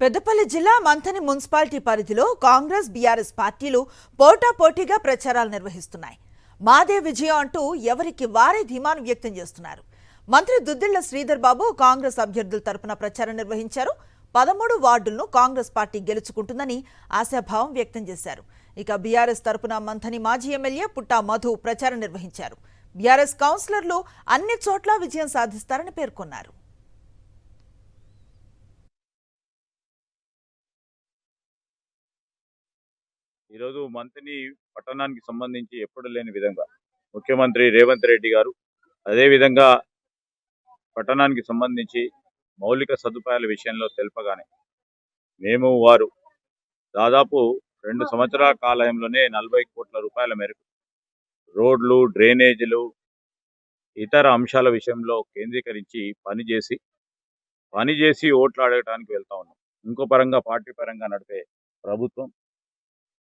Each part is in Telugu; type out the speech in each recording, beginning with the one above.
పెద్దపల్లి జిల్లా మంథని మున్సిపాలిటీ పరిధిలో కాంగ్రెస్ బీఆర్ఎస్ పార్టీలు పోటాపోటీగా ప్రచారాలు నిర్వహిస్తున్నాయి. మాదే విజయం అంటూ ఎవరికి వారే ధీమాను వ్యక్తం చేస్తున్నారు. మంత్రి దుద్దిళ్ల శ్రీధర్ బాబు కాంగ్రెస్ అభ్యర్థుల తరపున ప్రచారం నిర్వహించారు. 13 వార్డులను కాంగ్రెస్ పార్టీ గెలుచుకుంటుందని ఆశాభావం వ్యక్తం చేశారు. ఇక బీఆర్ఎస్ తరపున మంథని మాజీ ఎమ్మెల్యే పుట్టా మధు ప్రచారం నిర్వహించారు. బీఆర్ఎస్ కౌన్సిలర్లు అన్ని చోట్ల విజయం సాధిస్తారని పేర్కొన్నారు. ఈరోజు మంత్ని పట్టణానికి సంబంధించి ఎప్పుడు లేని విధంగా ముఖ్యమంత్రి రేవంత్ రెడ్డి గారు అదేవిధంగా పట్టణానికి సంబంధించి మౌలిక సదుపాయాల విషయంలో తెలుపగానే మేము వారు దాదాపు 2 సంవత్సరాల కాలంలోనే 40 కోట్ల రూపాయల మేరకు రోడ్లు, డ్రైనేజీలు, ఇతర అంశాల విషయంలో కేంద్రీకరించి పనిచేసి ఓట్లు అడగడానికి వెళ్తా ఉన్నాం. ఇంకో పరంగా పార్టీ పరంగా నడిపే ప్రభుత్వం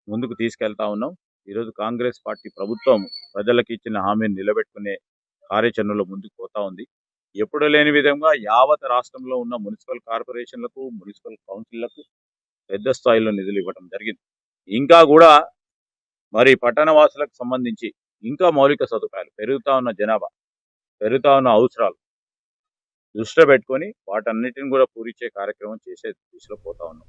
ముందుకు తీసుకెళ్తా ఉన్నాం. ఈరోజు కాంగ్రెస్ పార్టీ ప్రభుత్వం ప్రజలకు ఇచ్చిన హామీని నిలబెట్టుకునే కార్యాచరణలో ముందుకు పోతా ఉంది. ఎప్పుడు లేని విధంగా యావత్ రాష్ట్రంలో ఉన్న మున్సిపల్ కార్పొరేషన్లకు, మున్సిపల్ కౌన్సిళ్లకు పెద్ద స్థాయిలో నిధులు ఇవ్వడం జరిగింది. ఇంకా కూడా మరి పట్టణ వాసులకు సంబంధించి ఇంకా మౌలిక సదుపాయాలు, పెరుగుతా ఉన్న జనాభా, పెరుగుతా ఉన్న అవసరాలు దృష్టిలో పెట్టుకొని వాటన్నిటిని కూడా పూరించే కార్యక్రమం చేసే దిశలో పోతా ఉన్నాం.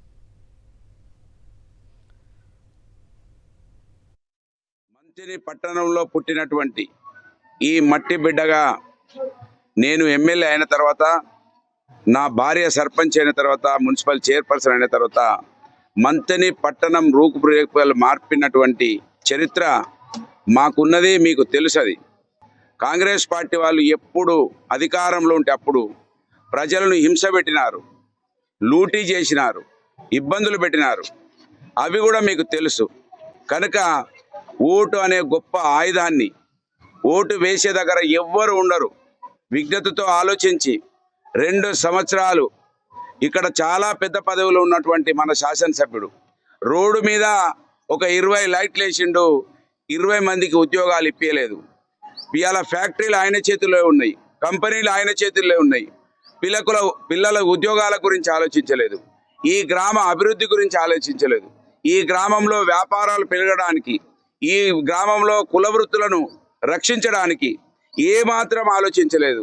మంథని పట్టణంలో పుట్టినటువంటి ఈ మట్టి బిడ్డగా నేను ఎమ్మెల్యే అయిన తర్వాత, నా భార్య సర్పంచ్ అయిన తర్వాత, మున్సిపల్ చైర్పర్సన్ అయిన తర్వాత మంథని పట్టణం రూపురేఖలు మార్పినటువంటి చరిత్ర మాకున్నది, మీకు తెలుసది. కాంగ్రెస్ పార్టీ వాళ్ళు ఎప్పుడు అధికారంలో ఉంటే అప్పుడు ప్రజలను హింస పెట్టినారు, లూటీ చేసినారు, ఇబ్బందులు పెట్టినారు. అవి కూడా మీకు తెలుసు. కనుక ఓటు అనే గొప్ప ఆయుధాన్ని ఓటు వేసే దగ్గర ఎవ్వరు ఉండరు. విజ్ఞతతో ఆలోచించి 2 సంవత్సరాలు ఇక్కడ చాలా పెద్ద పదవిలో ఉన్నటువంటి మన శాసనసభ్యుడు రోడ్డు మీద ఒక 20 లైట్లు వేసిండు, 20 మందికి ఉద్యోగాలు ఇప్పించలేదు. ఇవాళ ఫ్యాక్టరీలు ఆయన చేతుల్లో ఉన్నాయి, కంపెనీలు ఆయన చేతుల్లో ఉన్నాయి. పిల్లల ఉద్యోగాల గురించి ఆలోచించలేదు, ఈ గ్రామ అభివృద్ధి గురించి ఆలోచించలేదు. ఈ గ్రామంలో వ్యాపారాలు పెరగడానికి, ఈ గ్రామంలో కుల వృత్తులను రక్షించడానికి ఏమాత్రం ఆలోచించలేదు.